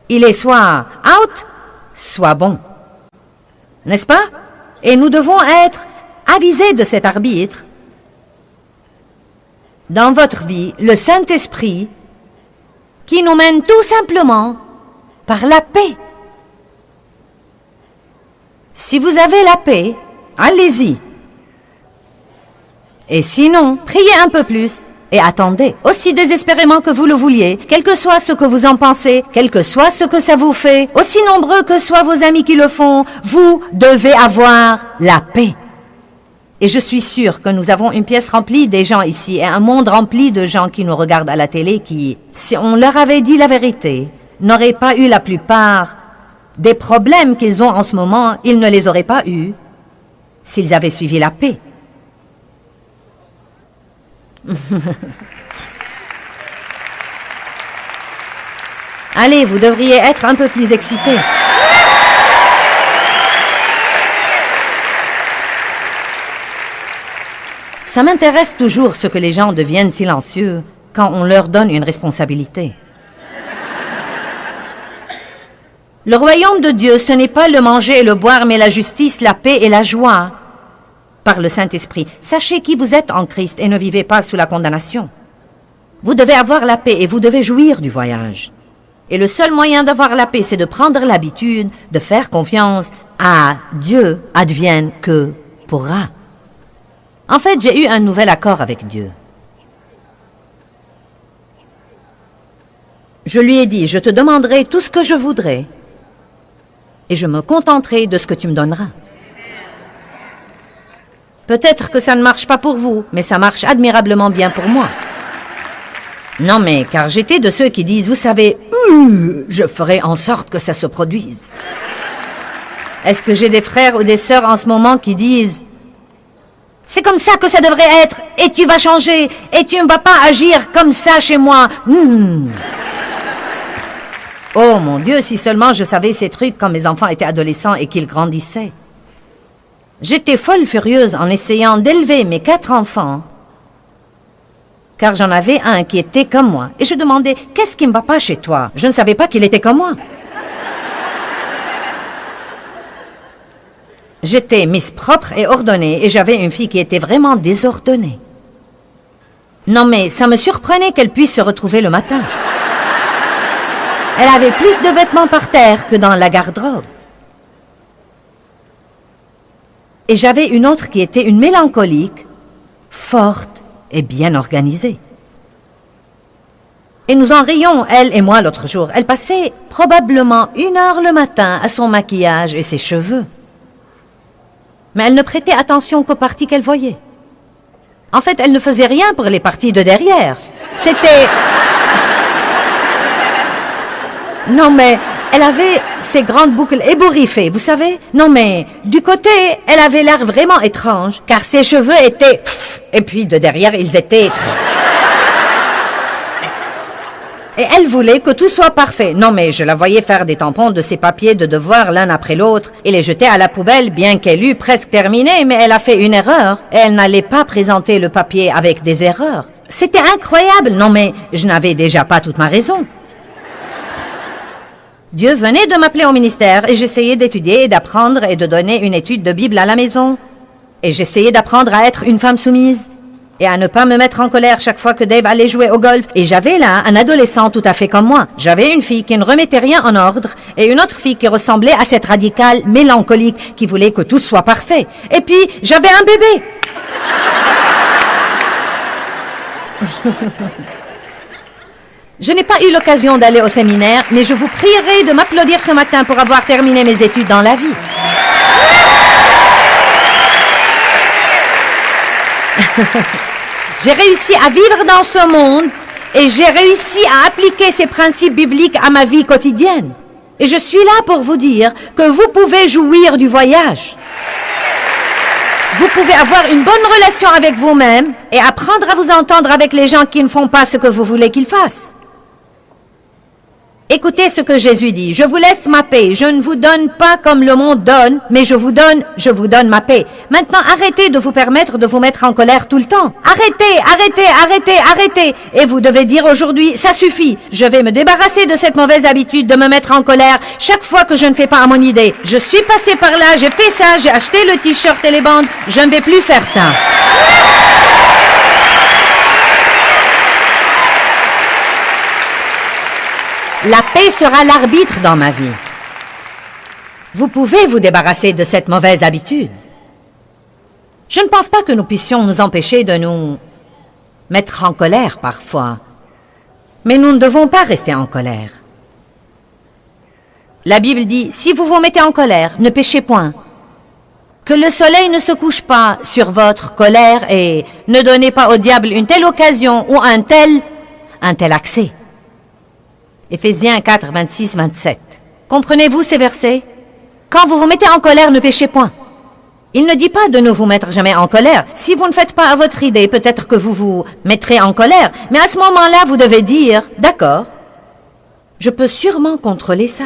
Il est soit out, soit bon. N'est-ce pas? Et nous devons être avisés de cet arbitre. Dans votre vie, le Saint-Esprit qui nous mène tout simplement par la paix. Si vous avez la paix, allez-y. Et sinon, priez un peu plus et attendez, aussi désespérément que vous le vouliez, quel que soit ce que vous en pensez, quel que soit ce que ça vous fait, aussi nombreux que soient vos amis qui le font, vous devez avoir la paix. Et je suis sûre que nous avons une pièce remplie des gens ici et un monde rempli de gens qui nous regardent à la télé qui, si on leur avait dit la vérité, n'auraient pas eu la plupart des problèmes qu'ils ont en ce moment, ils ne les auraient pas eus s'ils avaient suivi la paix. Allez, vous devriez être un peu plus excités. Ça m'intéresse toujours ce que les gens deviennent silencieux quand on leur donne une responsabilité. Le royaume de Dieu, ce n'est pas le manger et le boire, mais la justice, la paix et la joie par le Saint-Esprit. Sachez qui vous êtes en Christ et ne vivez pas sous la condamnation. Vous devez avoir la paix et vous devez jouir du voyage. Et le seul moyen d'avoir la paix, c'est de prendre l'habitude de faire confiance à Dieu, advienne que pourra. En fait, j'ai eu un nouvel accord avec Dieu. Je lui ai dit, je te demanderai tout ce que je voudrais et je me contenterai de ce que tu me donneras. Peut-être que ça ne marche pas pour vous, mais ça marche admirablement bien pour moi. Non, mais car j'étais de ceux qui disent, vous savez, je ferai en sorte que ça se produise. Est-ce que j'ai des frères ou des sœurs en ce moment qui disent, c'est comme ça que ça devrait être, et tu vas changer, et tu ne vas pas agir comme ça chez moi. Oh mon Dieu, si seulement je savais ces trucs quand mes enfants étaient adolescents et qu'ils grandissaient. J'étais folle furieuse en essayant d'élever mes 4 enfants, car j'en avais un qui était comme moi. Et je demandais, qu'est-ce qui ne va pas chez toi? Je ne savais pas qu'il était comme moi. J'étais Miss propre et ordonnée, et j'avais une fille qui était vraiment désordonnée. Non mais ça me surprenait qu'elle puisse se retrouver le matin. Elle avait plus de vêtements par terre que dans la garde-robe. Et j'avais une autre qui était une mélancolique, forte et bien organisée. Et nous en rions, elle et moi, l'autre jour. Elle passait probablement 1 heure le matin à son maquillage et ses cheveux. Mais elle ne prêtait attention qu'aux parties qu'elle voyait. En fait, elle ne faisait rien pour les parties de derrière. C'était... Non, mais elle avait ces grandes boucles ébouriffées, vous savez? Non, mais du côté, elle avait l'air vraiment étrange, car ses cheveux étaient... Et puis de derrière, ils étaient... Et elle voulait que tout soit parfait. Non, mais je la voyais faire des tampons de ses papiers de devoir l'un après l'autre et les jeter à la poubelle, bien qu'elle eût presque terminé, mais elle a fait une erreur. Et elle n'allait pas présenter le papier avec des erreurs. C'était incroyable. Non, mais je n'avais déjà pas toute ma raison. Dieu venait de m'appeler au ministère et j'essayais d'étudier et d'apprendre et de donner une étude de Bible à la maison. Et j'essayais d'apprendre à être une femme soumise et à ne pas me mettre en colère chaque fois que Dave allait jouer au golf. Et j'avais là un adolescent tout à fait comme moi. J'avais une fille qui ne remettait rien en ordre et une autre fille qui ressemblait à cette radicale mélancolique qui voulait que tout soit parfait. Et puis, j'avais un bébé. Je n'ai pas eu l'occasion d'aller au séminaire, mais je vous prierai de m'applaudir ce matin pour avoir terminé mes études dans la vie. J'ai réussi à vivre dans ce monde et j'ai réussi à appliquer ces principes bibliques à ma vie quotidienne. Et je suis là pour vous dire que vous pouvez jouir du voyage. Vous pouvez avoir une bonne relation avec vous-même et apprendre à vous entendre avec les gens qui ne font pas ce que vous voulez qu'ils fassent. Écoutez ce que Jésus dit. Je vous laisse ma paix. Je ne vous donne pas comme le monde donne, mais je vous donne ma paix. Maintenant, arrêtez de vous permettre de vous mettre en colère tout le temps. Arrêtez. Et vous devez dire aujourd'hui, ça suffit. Je vais me débarrasser de cette mauvaise habitude de me mettre en colère chaque fois que je ne fais pas à mon idée. Je suis passé par là, j'ai fait ça, j'ai acheté le t-shirt et les bandes. Je ne vais plus faire ça. La paix sera l'arbitre dans ma vie. Vous pouvez vous débarrasser de cette mauvaise habitude. Je ne pense pas que nous puissions nous empêcher de nous mettre en colère parfois. Mais nous ne devons pas rester en colère. La Bible dit, si vous vous mettez en colère, ne péchez point. Que le soleil ne se couche pas sur votre colère et ne donnez pas au diable une telle occasion ou un tel accès. Éphésiens 4, 26, 27. Comprenez-vous ces versets? Quand vous vous mettez en colère, ne péchez point. Il ne dit pas de ne vous mettre jamais en colère. Si vous ne faites pas à votre idée, peut-être que vous vous mettrez en colère. Mais à ce moment-là, vous devez dire, d'accord, je peux sûrement contrôler ça.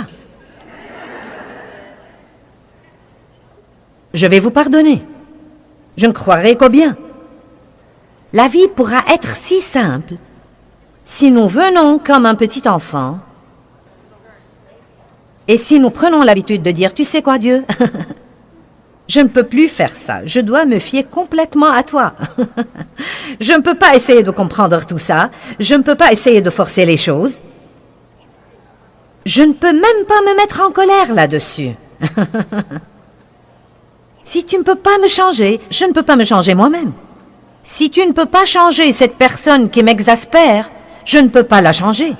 Je vais vous pardonner. Je ne croirai qu'au bien. La vie pourra être si simple si nous venons comme un petit enfant et si nous prenons l'habitude de dire, tu sais quoi Dieu, je ne peux plus faire ça, je dois me fier complètement à toi. Je ne peux pas essayer de comprendre tout ça, je ne peux pas essayer de forcer les choses. Je ne peux même pas me mettre en colère là-dessus. Si tu ne peux pas me changer, je ne peux pas me changer moi-même. Si tu ne peux pas changer cette personne qui m'exaspère, je ne peux pas la changer.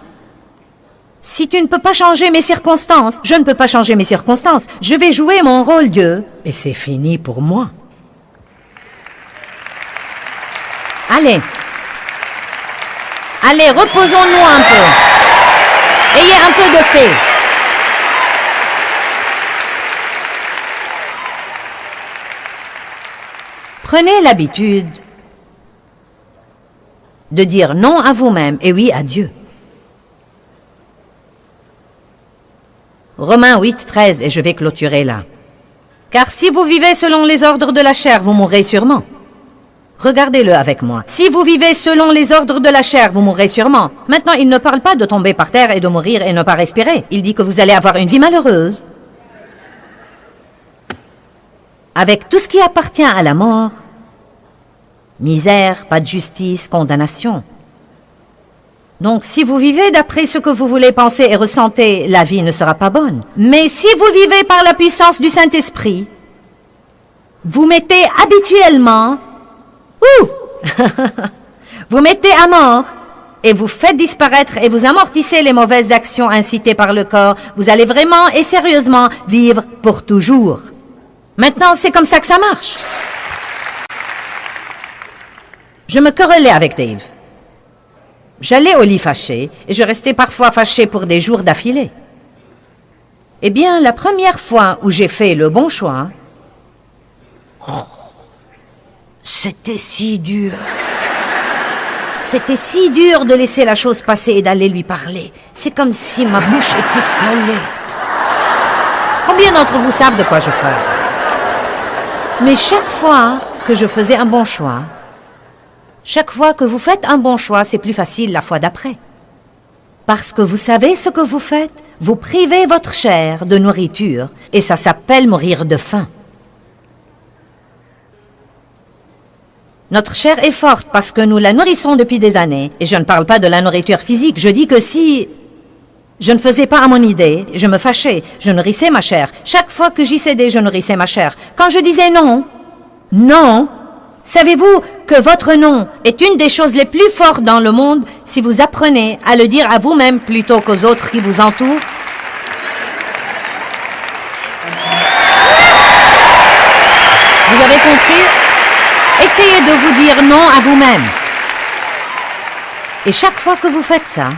Si tu ne peux pas changer mes circonstances, je ne peux pas changer mes circonstances. Je vais jouer mon rôle, Dieu, et c'est fini pour moi. Allez, reposons-nous un peu. Ayez un peu de paix. Prenez l'habitude de dire non à vous-même et oui à Dieu. Romains 8, 13, et je vais clôturer là. Car si vous vivez selon les ordres de la chair, vous mourrez sûrement. Regardez-le avec moi. Si vous vivez selon les ordres de la chair, vous mourrez sûrement. Maintenant, il ne parle pas de tomber par terre et de mourir et ne pas respirer. Il dit que vous allez avoir une vie malheureuse. Avec tout ce qui appartient à la mort, misère, pas de justice, condamnation. Donc, si vous vivez d'après ce que vous voulez penser et ressentez, la vie ne sera pas bonne. Mais si vous vivez par la puissance du Saint-Esprit, vous mettez habituellement, vous mettez à mort et vous faites disparaître et vous amortissez les mauvaises actions incitées par le corps. Vous allez vraiment et sérieusement vivre pour toujours. Maintenant, c'est comme ça que ça marche. Je me querellais avec Dave. J'allais au lit fâché, et je restais parfois fâché pour des jours d'affilée. Eh bien, la première fois où j'ai fait le bon choix, c'était si dur. C'était si dur de laisser la chose passer et d'aller lui parler. C'est comme si ma bouche était collée. Combien d'entre vous savent de quoi je parle? Mais chaque fois que je faisais un bon choix, chaque fois que vous faites un bon choix, c'est plus facile la fois d'après. Parce que vous savez ce que vous faites, vous privez votre chair de nourriture, et ça s'appelle mourir de faim. Notre chair est forte parce que nous la nourrissons depuis des années, et je ne parle pas de la nourriture physique, je dis que si je ne faisais pas à mon idée, je me fâchais, je nourrissais ma chair. Chaque fois que j'y cédais, je nourrissais ma chair. Quand je disais non, savez-vous que votre non est une des choses les plus fortes dans le monde si vous apprenez à le dire à vous-même plutôt qu'aux autres qui vous entourent? Vous avez compris? Essayez de vous dire non à vous-même. Et chaque fois que vous faites ça,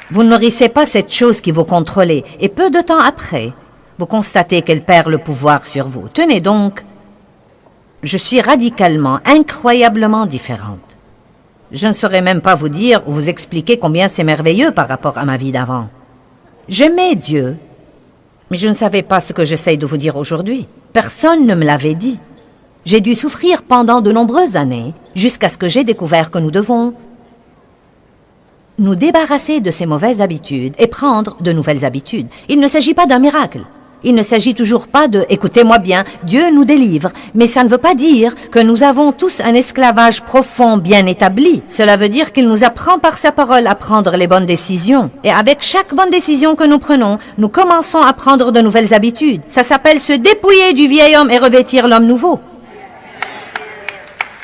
vous ne nourrissez pas cette chose qui vous contrôle et peu de temps après, vous constatez qu'elle perd le pouvoir sur vous. Tenez donc, je suis radicalement, incroyablement différente. Je ne saurais même pas vous dire ou vous expliquer combien c'est merveilleux par rapport à ma vie d'avant. J'aimais Dieu, mais je ne savais pas ce que j'essaye de vous dire aujourd'hui. Personne ne me l'avait dit. J'ai dû souffrir pendant de nombreuses années, jusqu'à ce que j'ai découvert que nous devons nous débarrasser de ces mauvaises habitudes et prendre de nouvelles habitudes. Il ne s'agit pas d'un miracle. Il ne s'agit toujours pas de « écoutez-moi bien, Dieu nous délivre », mais ça ne veut pas dire que nous avons tous un esclavage profond bien établi. Cela veut dire qu'il nous apprend par sa parole à prendre les bonnes décisions. Et avec chaque bonne décision que nous prenons, nous commençons à prendre de nouvelles habitudes. Ça s'appelle se dépouiller du vieil homme et revêtir l'homme nouveau.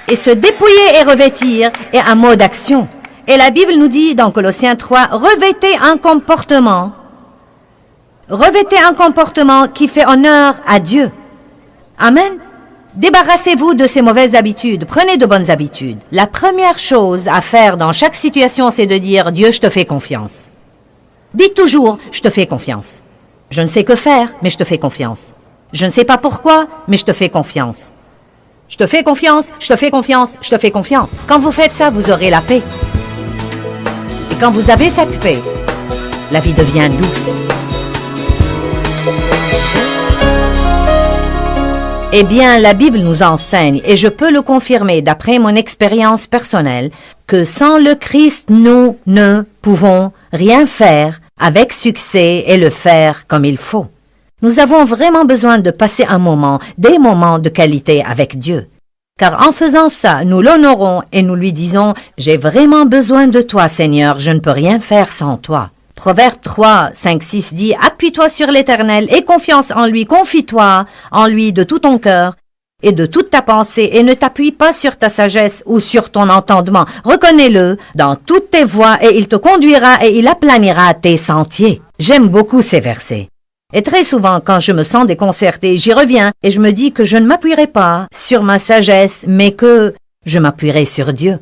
Et se dépouiller et revêtir est un mot d'action. Et la Bible nous dit dans Colossiens 3, revêtez un comportement qui fait honneur à Dieu. Amen. Débarrassez-vous de ces mauvaises habitudes, prenez de bonnes habitudes. La première chose à faire dans chaque situation, c'est de dire, Dieu, je te fais confiance. Dites toujours, je te fais confiance. Je ne sais que faire, mais je te fais confiance. Je ne sais pas pourquoi, mais je te fais confiance. Je te fais confiance, je te fais confiance, je te fais confiance. Quand vous faites ça, vous aurez la paix. Et quand vous avez cette paix, la vie devient douce. Eh bien, la Bible nous enseigne, et je peux le confirmer d'après mon expérience personnelle, que sans le Christ, nous ne pouvons rien faire avec succès et le faire comme il faut. Nous avons vraiment besoin de passer des moments de qualité avec Dieu. Car en faisant ça, nous l'honorons et nous lui disons « J'ai vraiment besoin de toi, Seigneur, je ne peux rien faire sans toi. » Proverbe 3, 5, 6 dit « Appuie-toi sur l'Éternel et confiance en lui, confie-toi en lui de tout ton cœur et de toute ta pensée et ne t'appuie pas sur ta sagesse ou sur ton entendement. Reconnais-le dans toutes tes voies et il te conduira et il aplanira tes sentiers. » J'aime beaucoup ces versets. Et très souvent, quand je me sens déconcertée, j'y reviens et je me dis que je ne m'appuierai pas sur ma sagesse, mais que je m'appuierai sur Dieu.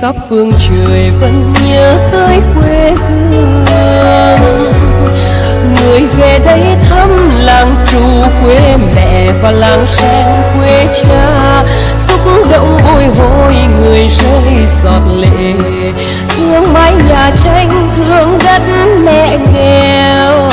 khắp phương trời vẫn nhớ tới quê hương. Người về đây thăm làng trù quê mẹ và làng sen quê cha, xúc động bồi hồi người rơi giọt lệ, thương mái nhà tranh thương đất mẹ nghèo.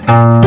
Hãy subscribe cho kênh Ghiền Mì Gõ để không bỏ lỡ